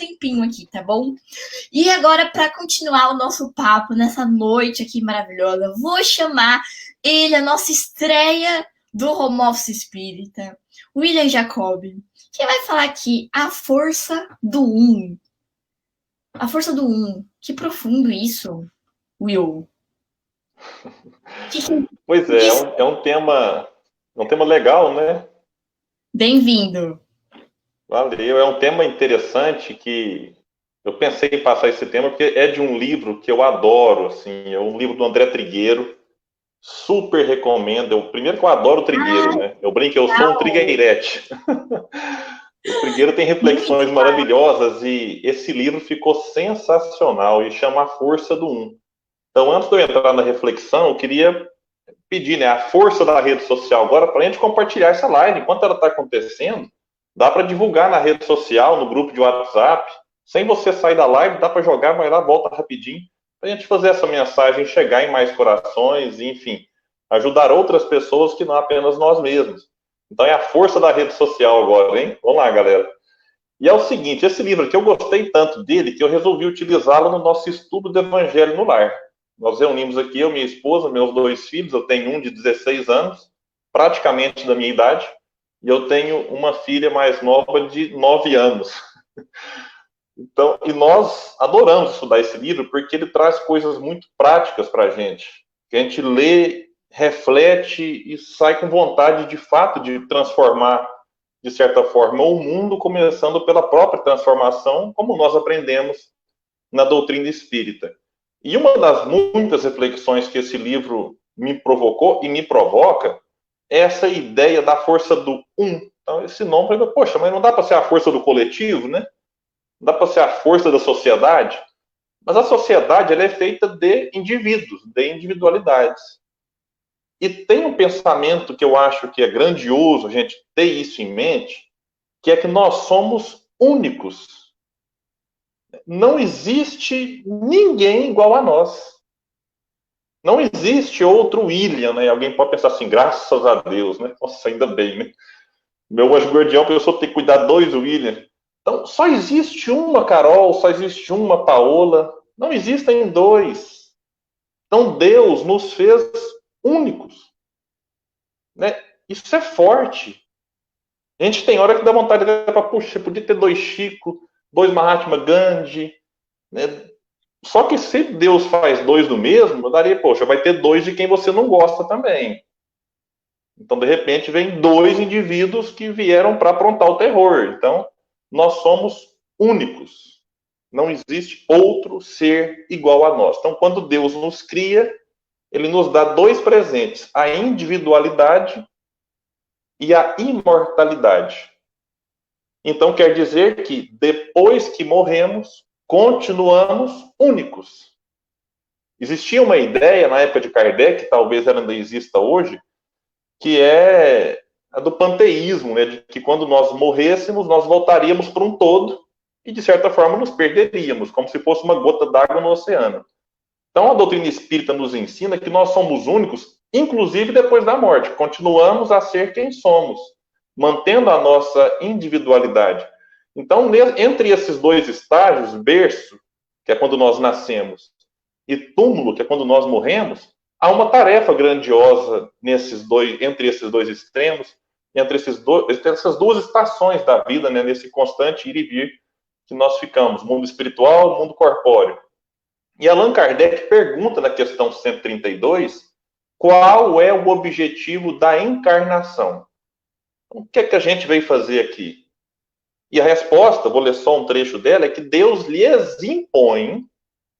tempinho aqui, tá bom? E agora, para continuar o nosso papo nessa noite aqui maravilhosa, vou chamar ele, a nossa estreia do Home Office Espírita, William Jacobi, que vai falar aqui a força do um. A força do um. Que profundo isso, Will. Pois é, é um tema legal, né? Bem-vindo. Valeu, é um tema interessante que eu pensei em passar esse tema porque é de um livro que eu adoro, assim, é um livro do André Trigueiro, super recomendo. Primeiro que eu adoro o Trigueiro, né? Eu brinco, eu sou um trigueirete. O Trigueiro tem reflexões maravilhosas e esse livro ficou sensacional e chama A Força do Um. Então, antes de eu entrar na reflexão, eu queria pedir, né, a força da rede social agora para a gente compartilhar essa live. Enquanto ela está acontecendo, dá para divulgar na rede social, no grupo de WhatsApp. Sem você sair da live, dá para jogar, vai lá, volta rapidinho, para a gente fazer essa mensagem chegar em mais corações, e, enfim, ajudar outras pessoas que não apenas nós mesmos. Então é a força da rede social agora, hein? Vamos lá, galera. E é o seguinte, esse livro aqui, eu gostei tanto dele que eu resolvi utilizá-lo no nosso estudo do Evangelho no Lar. Nós reunimos aqui, eu, minha esposa, meus 2 filhos, eu tenho um de 16 anos, praticamente da minha idade, e eu tenho uma filha mais nova de 9 anos. Então, e nós adoramos estudar esse livro porque ele traz coisas muito práticas para a gente. Que a gente lê, reflete e sai com vontade, de fato, de transformar, de certa forma, o mundo, começando pela própria transformação, como nós aprendemos na doutrina espírita. E uma das muitas reflexões que esse livro me provocou e me provoca é essa ideia da força do um. Então, esse nome, poxa, mas não dá para ser a força do coletivo, né? Não dá para ser a força da sociedade. Mas a sociedade ela é feita de indivíduos, de individualidades. E tem um pensamento que eu acho que é grandioso a gente ter isso em mente, que é que nós somos únicos. Não existe ninguém igual a nós. Não existe outro William, né? Alguém pode pensar assim, graças a Deus, né? Nossa, ainda bem, né? Meu anjo guardião pensou ter que cuidar 2 William. Então, só existe uma Carol, só existe uma Paola. Não existem 2. Então, Deus nos fez únicos. Né? Isso é forte. A gente tem hora que dá vontade de para puxa, podia ter 2 Chico, 2 Mahatma Gandhi, né? Só que se Deus faz 2 do mesmo, eu daria, poxa, vai ter 2 de quem você não gosta também. Então, de repente, vem 2 indivíduos que vieram para aprontar o terror. Então, nós somos únicos. Não existe outro ser igual a nós. Então, quando Deus nos cria, ele nos dá 2 presentes: a individualidade e a imortalidade. Então, quer dizer que depois que morremos, continuamos únicos. Existia uma ideia na época de Kardec, talvez ela ainda exista hoje, que é a do panteísmo, né? De que quando nós morrêssemos, nós voltaríamos para um todo e, de certa forma, nos perderíamos, como se fosse uma gota d'água no oceano. Então, a doutrina espírita nos ensina que nós somos únicos, inclusive depois da morte. Continuamos a ser quem somos, mantendo a nossa individualidade. Então, entre esses 2 estágios, berço, que é quando nós nascemos, e túmulo, que é quando nós morremos, há uma tarefa grandiosa entre esses 2 extremos, entre essas 2 estações da vida, né, nesse constante ir e vir que nós ficamos, mundo espiritual, mundo corpóreo. E Allan Kardec pergunta na questão 132, qual é o objetivo da encarnação? O que é que a gente veio fazer aqui? E a resposta, vou ler só um trecho dela, é que Deus lhes impõe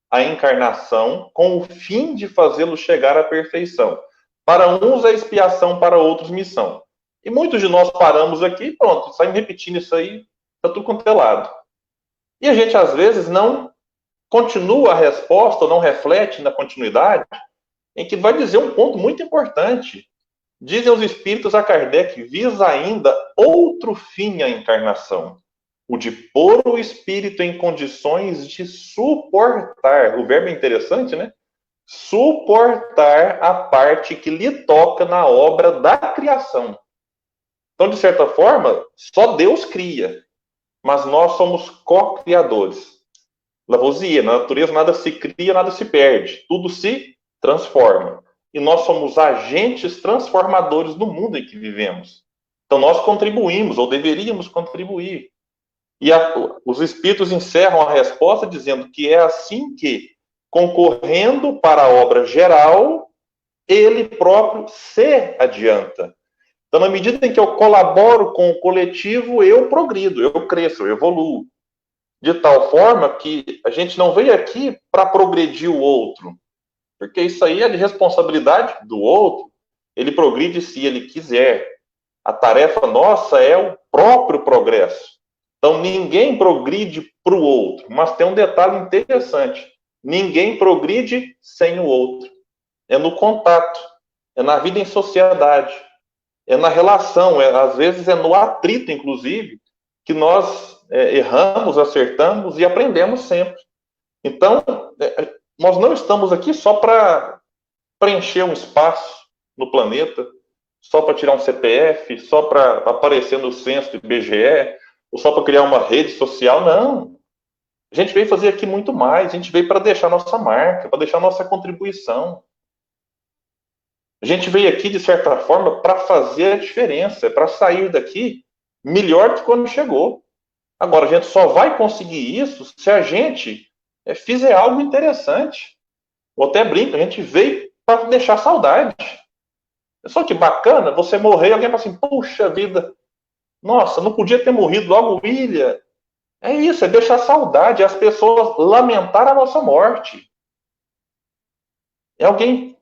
a encarnação com o fim de fazê-los chegar à perfeição. Para uns é expiação, para outros missão. E muitos de nós paramos aqui e pronto, saímos repetindo isso aí, está tudo quanto é lado. E a gente, às vezes, não continua a resposta, ou não reflete na continuidade, em que vai dizer um ponto muito importante. Dizem os espíritos a Kardec, visa ainda outro fim à encarnação, o de pôr o espírito em condições de suportar, o verbo é interessante, né? Suportar a parte que lhe toca na obra da criação. Então, de certa forma, só Deus cria. mas nós somos co-criadores. Lavoisier, na natureza nada se cria, nada se perde, tudo se transforma. E nós somos agentes transformadores do mundo em que vivemos. Então nós contribuímos, ou deveríamos contribuir. E os espíritos encerram a resposta dizendo que é assim que, concorrendo para a obra geral, ele próprio se adianta. Então, na medida em que eu colaboro com o coletivo, eu progrido, eu cresço, eu evoluo. De tal forma que a gente não veio aqui para progredir o outro, porque isso aí é de responsabilidade do outro. Ele progride se ele quiser. A tarefa nossa é o próprio progresso. Então, ninguém progride para o outro, mas tem um detalhe interessante. Ninguém progride sem o outro. É no contato, é na vida em sociedade, é na relação, às vezes é no atrito, inclusive, que nós erramos, acertamos e aprendemos sempre. Então, nós não estamos aqui só para preencher um espaço no planeta, só para tirar um CPF, só para aparecer no censo do IBGE, ou só para criar uma rede social, não. A gente veio fazer aqui muito mais, a gente veio para deixar nossa marca, para deixar nossa contribuição. A gente veio aqui, de certa forma, para fazer a diferença, para sair daqui melhor do que quando chegou. Agora, a gente só vai conseguir isso se a gente fizer algo interessante. Eu até brinco, a gente veio para deixar saudade. Só que bacana, você morrer e alguém fala assim, puxa vida, nossa, não podia ter morrido logo o William. É isso, é deixar saudade, é as pessoas lamentar a nossa morte. É alguém,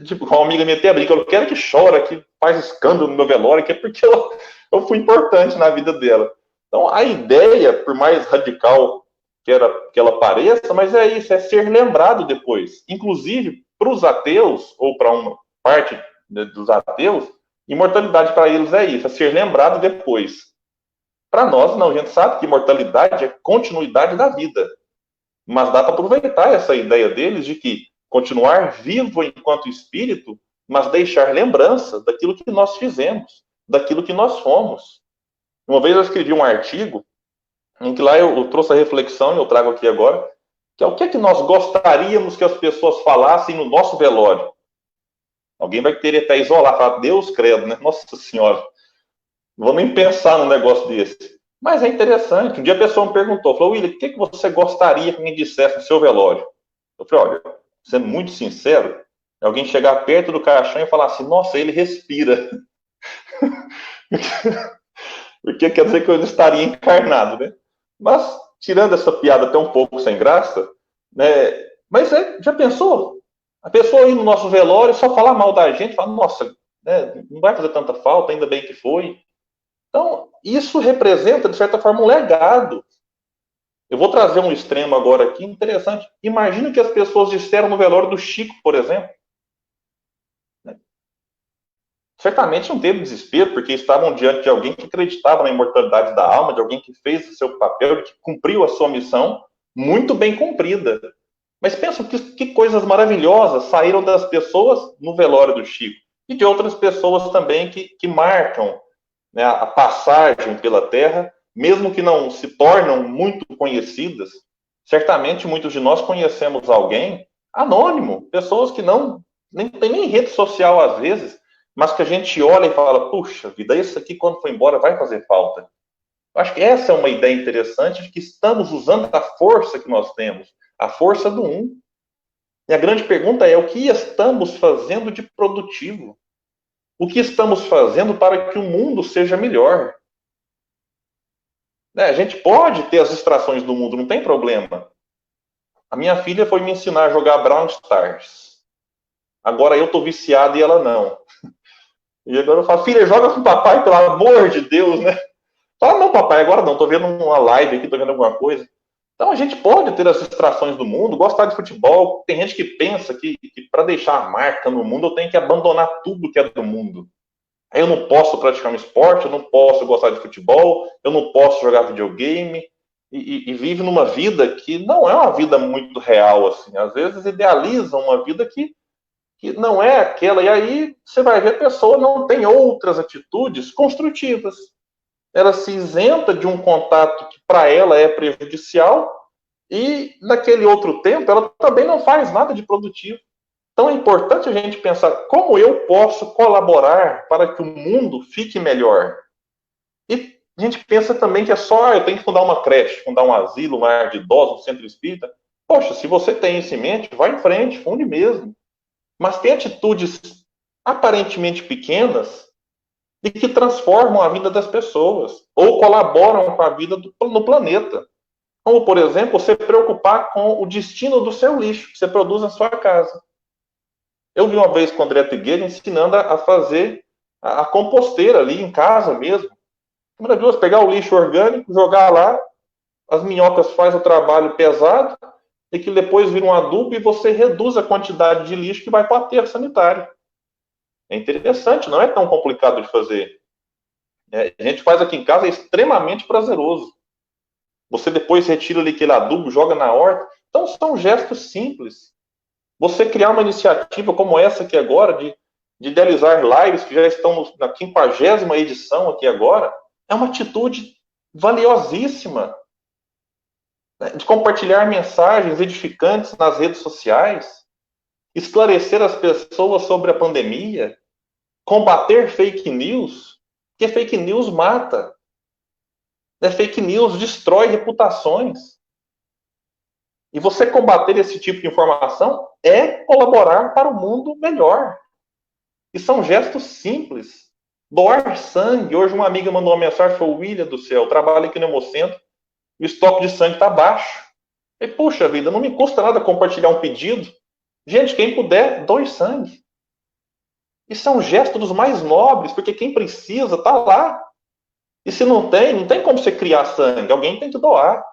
tipo, uma amiga minha até brinca, eu quero que chora, que faz escândalo no meu velório, que é porque eu fui importante na vida dela. Então, a ideia, por mais radical que ela pareça, mas é isso, é ser lembrado depois. Inclusive, para os ateus, ou para uma parte dos ateus, imortalidade para eles é isso, é ser lembrado depois. Para nós, não, a gente sabe que imortalidade é continuidade da vida. Mas dá para aproveitar essa ideia deles de que continuar vivo enquanto espírito, mas deixar lembrança daquilo que nós fizemos, daquilo que nós fomos. Uma vez eu escrevi um artigo em que lá eu trouxe a reflexão, e eu trago aqui agora, que é o que é que nós gostaríamos que as pessoas falassem no nosso velório. Alguém vai querer até isolar, falar, Deus credo, né? Nossa Senhora, não vou nem pensar num negócio desse. Mas é interessante. Um dia a pessoa me perguntou, falou, William, o que você gostaria que me dissesse no seu velório? Eu falei, olha, sendo muito sincero, alguém chegar perto do caixão e falar assim, nossa, ele respira. Porque quer dizer que eu estaria encarnado, né? Mas, tirando essa piada até um pouco sem graça, né? Mas já pensou? A pessoa ir no nosso velório só falar mal da gente, falar, nossa, né, não vai fazer tanta falta, ainda bem que foi. Então, isso representa, de certa forma, um legado. Eu vou trazer um extremo agora aqui, interessante. Imagina o que as pessoas disseram no velório do Chico, por exemplo. Certamente não teve desespero, porque estavam diante de alguém que acreditava na imortalidade da alma, de alguém que fez o seu papel, que cumpriu a sua missão muito bem cumprida. Mas pensa que coisas maravilhosas saíram das pessoas no velório do Chico. E de outras pessoas também que marcam, né, a passagem pela Terra, mesmo que não se tornam muito conhecidas. Certamente muitos de nós conhecemos alguém anônimo, pessoas que nem tem nem rede social às vezes, mas que a gente olha e fala, puxa vida, esse aqui quando for embora vai fazer falta. Eu acho que essa é uma ideia interessante de que estamos usando a força que nós temos, a força do um. E a grande pergunta é, o que estamos fazendo de produtivo? O que estamos fazendo para que o mundo seja melhor? A gente pode ter as distrações do mundo, não tem problema. A minha filha foi me ensinar a jogar Brawl Stars. Agora eu tô viciado e ela não. E agora eu falo, filha, joga com o papai, pelo amor de Deus, né? Fala, não, papai, agora não, tô vendo uma live aqui, tô vendo alguma coisa. Então a gente pode ter as distrações do mundo, gostar de futebol. Tem gente que pensa que para deixar a marca no mundo eu tenho que abandonar tudo que é do mundo. Aí eu não posso praticar um esporte, eu não posso gostar de futebol, eu não posso jogar videogame, e vive numa vida que não é uma vida muito real, assim. Às vezes idealizam uma vida que não é aquela, e aí você vai ver a pessoa não tem outras atitudes construtivas. ela se isenta de um contato que para ela é prejudicial e naquele outro tempo ela também não faz nada de produtivo. Então é importante a gente pensar como eu posso colaborar para que o mundo fique melhor. E a gente pensa também que é só, eu tenho que fundar uma creche, fundar um asilo, um lar de idosos, um centro espírita. Poxa, se você tem isso em mente, vai em frente, funde mesmo. Mas tem atitudes aparentemente pequenas e que transformam a vida das pessoas ou colaboram com a vida no planeta. Como, por exemplo, você preocupar com o destino do seu lixo que você produz na sua casa. Eu vi uma vez com o André Trigueiro ensinando a fazer a composteira ali em casa mesmo. Maravilhoso, pegar o lixo orgânico, jogar lá, as minhocas fazem o trabalho pesado e que depois vira um adubo e você reduz a quantidade de lixo que vai para o aterro sanitário. É interessante, não é tão complicado de fazer. A gente faz aqui em casa, é extremamente prazeroso. Você depois retira ali aquele adubo, joga na horta. Então são gestos simples. Você criar uma iniciativa como essa aqui agora, de idealizar lives que já estão na 50ª edição aqui agora, é uma atitude valiosíssima, né? De compartilhar mensagens edificantes nas redes sociais, esclarecer as pessoas sobre a pandemia, combater fake news, porque fake news mata. Né? Fake news destrói reputações. E você combater esse tipo de informação é colaborar para o mundo melhor. E são gestos simples. Doar sangue. Hoje uma amiga mandou uma mensagem, falou, William do céu, trabalho aqui no Hemocentro, e o estoque de sangue está baixo. E, puxa vida, não me custa nada compartilhar um pedido. Gente, quem puder, doe sangue. Isso é um gesto dos mais nobres, porque quem precisa está lá. E se não tem como você criar sangue, alguém tem que doar.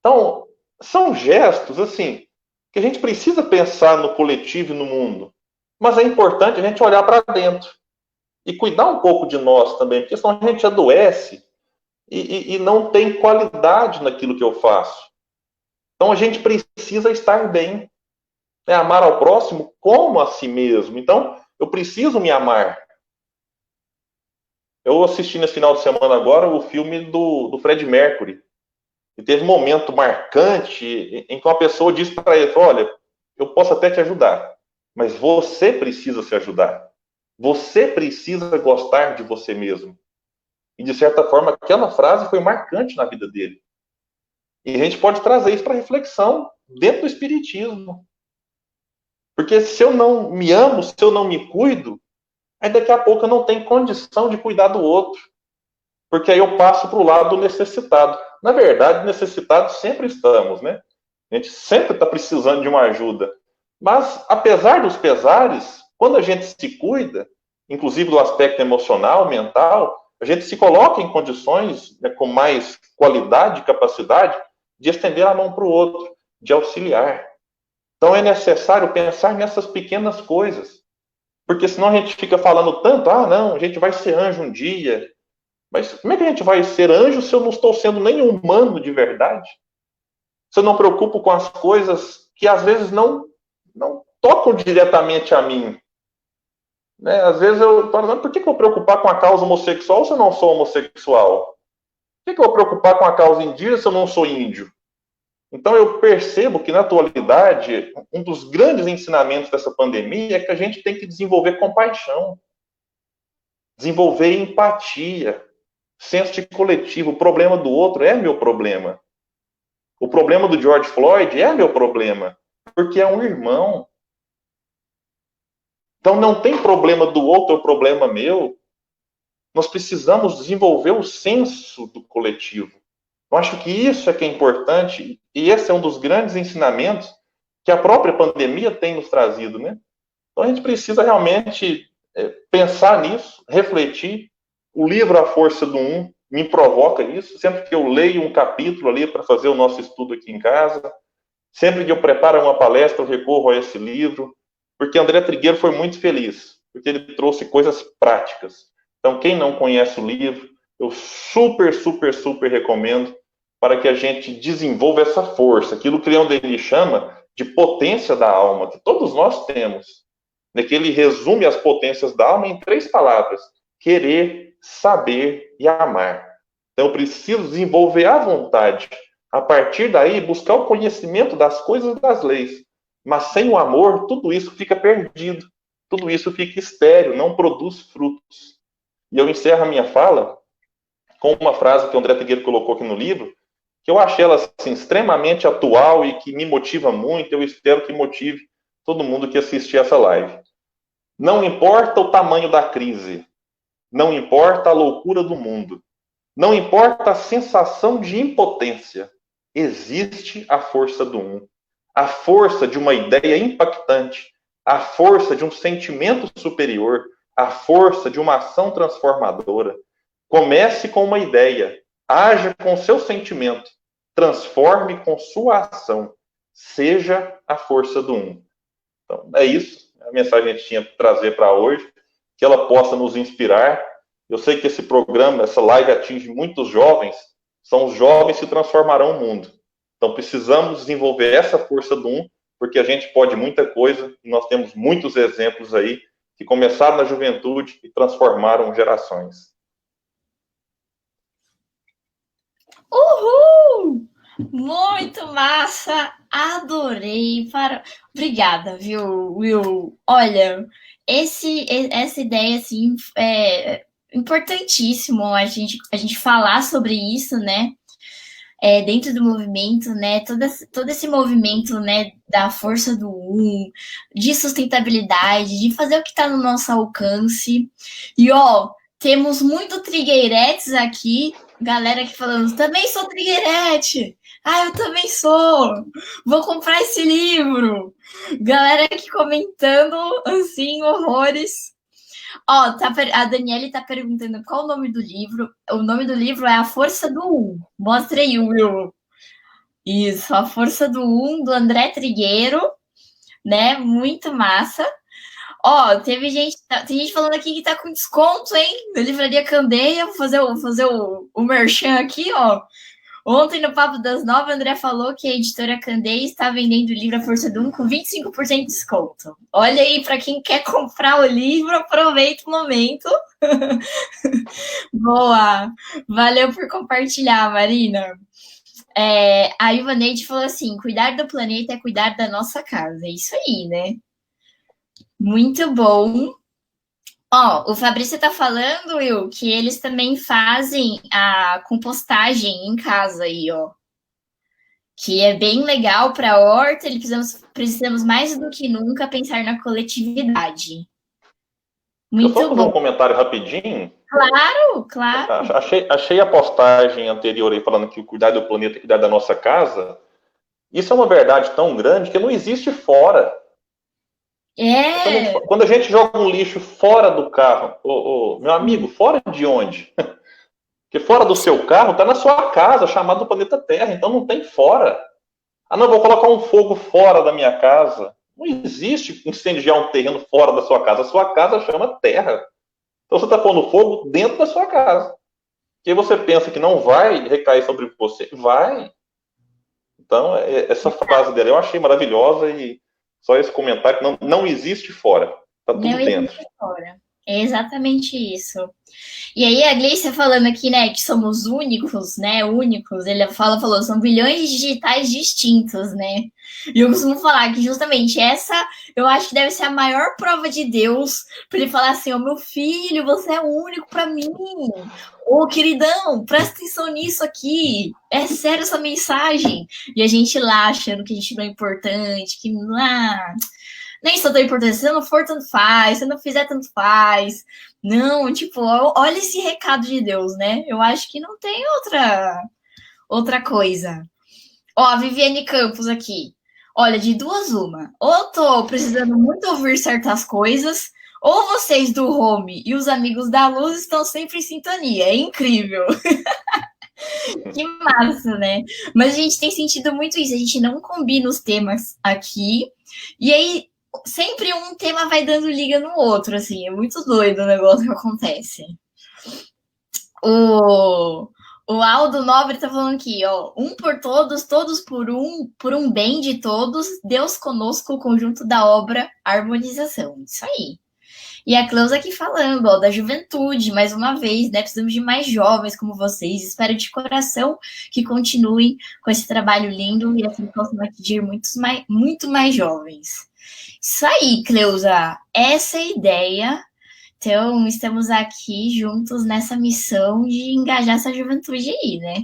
Então, são gestos, assim, que a gente precisa pensar no coletivo e no mundo. Mas é importante a gente olhar para dentro e cuidar um pouco de nós também, porque senão a gente adoece e não tem qualidade naquilo que eu faço. Então a gente precisa estar bem, né? Amar ao próximo como a si mesmo. Então eu preciso me amar. Eu assisti nesse final de semana agora o filme do Fred Mercury. E teve um momento marcante em que uma pessoa disse para ele, olha, eu posso até te ajudar, mas você precisa se ajudar. Você precisa gostar de você mesmo. E, de certa forma, aquela frase foi marcante na vida dele. E a gente pode trazer isso para reflexão dentro do espiritismo. Porque se eu não me amo, se eu não me cuido, aí daqui a pouco eu não tenho condição de cuidar do outro. Porque aí eu passo para o lado do necessitado. Na verdade, necessitados sempre estamos, né? A gente sempre está precisando de uma ajuda. Mas, apesar dos pesares, quando a gente se cuida, inclusive do aspecto emocional, mental, a gente se coloca em condições, né, com mais qualidade e capacidade de estender a mão para o outro, de auxiliar. Então é necessário pensar nessas pequenas coisas. Porque senão a gente fica falando tanto, não, a gente vai ser anjo um dia. Mas como é que a gente vai ser anjo se eu não estou sendo nem humano de verdade? Se eu não preocupo com as coisas que às vezes não tocam diretamente a mim. Né? Às vezes eu falo, por que eu vou preocupar com a causa homossexual se eu não sou homossexual? Por que eu vou preocupar com a causa indígena se eu não sou índio? Então eu percebo que na atualidade, um dos grandes ensinamentos dessa pandemia é que a gente tem que desenvolver compaixão, desenvolver empatia, senso de coletivo. O problema do outro é meu problema. O problema do George Floyd é meu problema, porque é um irmão. Então não tem problema do outro, é o problema meu. Nós precisamos desenvolver o senso do coletivo. Eu acho que isso é que é importante, e esse é um dos grandes ensinamentos que a própria pandemia tem nos trazido, né? Então a gente precisa realmente pensar nisso, refletir. O livro A Força do Um me provoca isso. Sempre que eu leio um capítulo ali para fazer o nosso estudo aqui em casa, sempre que eu preparo uma palestra, eu recorro a esse livro, porque André Trigueiro foi muito feliz, porque ele trouxe coisas práticas. Então, quem não conhece o livro, eu super, super, super recomendo para que a gente desenvolva essa força, aquilo que Leon Denis chama de potência da alma, que todos nós temos, né, que ele resume as potências da alma em 3 palavras: querer, saber e amar. Então, eu preciso desenvolver a vontade. A partir daí, buscar o conhecimento das coisas e das leis. Mas sem o amor, tudo isso fica perdido. Tudo isso fica estéril, não produz frutos. E eu encerro a minha fala com uma frase que o André Trigueiro colocou aqui no livro, que eu achei ela assim, extremamente atual e que me motiva muito. Eu espero que motive todo mundo que assistir essa live. Não importa o tamanho da crise, não importa a loucura do mundo, não importa a sensação de impotência, existe a força do um, a força de uma ideia impactante, a força de um sentimento superior, a força de uma ação transformadora. Comece com uma ideia, haja com seu sentimento, transforme com sua ação, seja a força do um. Então, é isso, a mensagem que a gente tinha que trazer para hoje, que ela possa nos inspirar. Eu sei que esse programa, essa live atinge muitos jovens, são os jovens que transformarão o mundo. Então, precisamos desenvolver essa força do um, porque a gente pode muita coisa, e nós temos muitos exemplos aí que começaram na juventude e transformaram gerações. Uhul! Muito massa! Adorei! Obrigada, viu, Will? Olha, essa ideia, assim, é importantíssimo a gente falar sobre isso, né? Dentro do movimento, né? Todo esse movimento, né? Da força do um, de sustentabilidade, de fazer o que está no nosso alcance. E, ó, temos muito trigueiretes aqui, galera aqui falando, também sou trigueirete. Ah, eu também sou. Vou comprar esse livro. Galera aqui comentando, assim, horrores. Ó, a Daniele tá perguntando qual o nome do livro. O nome do livro é A Força do Um. Mostra aí, Will. Isso, A Força do Um, do André Trigueiro, né? Muito massa. Ó, tem gente falando aqui que tá com desconto, hein? Da Livraria Candeia. Vou fazer o merchan aqui, ó. Ontem, no Papo das Nove, o André falou que a editora Candeia está vendendo o livro A Força do Um com 25% de desconto. Olha aí, para quem quer comprar o livro, aproveita o momento. Boa! Valeu por compartilhar, Marina. A Ivaneide falou assim, cuidar do planeta é cuidar da nossa casa. É isso aí, né? Muito bom. Ó, o Fabrício tá falando, Will, que eles também fazem a compostagem em casa aí, ó. Que é bem legal para a horta, precisamos mais do que nunca pensar na coletividade. Muito Deixa eu só fazer bom. Um comentário rapidinho. Claro. Achei a postagem anterior aí falando que cuidar do planeta e cuidar da nossa casa. Isso é uma verdade tão grande que não existe fora. Quando a gente joga um lixo fora do carro, meu amigo, fora de onde? Porque fora do seu carro está na sua casa, chamado planeta Terra, então não tem fora. Ah, não, vou colocar um fogo fora da minha casa. Não existe incendiar um terreno fora da sua casa. A sua casa chama terra. Então você está pondo fogo dentro da sua casa. E aí você pensa que não vai recair sobre você? Vai. Então, essa frase dela eu achei maravilhosa e só esse comentário que não existe fora. Está tudo não dentro. Existe fora. É exatamente isso. E aí a Gleice falando aqui, né, que somos únicos, né, únicos, ele falou, são bilhões de digitais distintos, né, e eu costumo falar que justamente essa, eu acho que deve ser a maior prova de Deus, para ele falar assim, meu filho, você é único para mim, queridão, presta atenção nisso aqui, é sério essa mensagem, e a gente lá achando que a gente não é importante, que nem sou tão importante, se não for, tanto faz, se não fizer, tanto faz. Não, tipo, olha esse recado de Deus, né? Eu acho que não tem outra coisa. Ó, a Viviane Campos aqui. Olha, de duas uma. Ou tô precisando muito ouvir certas coisas, ou vocês do home e os amigos da luz estão sempre em sintonia. É incrível. Que massa, né? Mas a gente tem sentido muito isso. A gente não combina os temas aqui. E aí, sempre um tema vai dando liga no outro, assim. É muito doido o negócio que acontece. O Aldo Nobre tá falando aqui, ó. Um por todos, todos por um bem de todos. Deus conosco, o conjunto da obra, harmonização. Isso aí. E a Cleusa aqui falando, ó, da juventude, mais uma vez, né? Precisamos de mais jovens como vocês. Espero de coração que continuem com esse trabalho lindo e assim possam atingir muito mais jovens. Isso aí, Cleusa. Essa é a ideia. Então, estamos aqui juntos nessa missão de engajar essa juventude aí, né?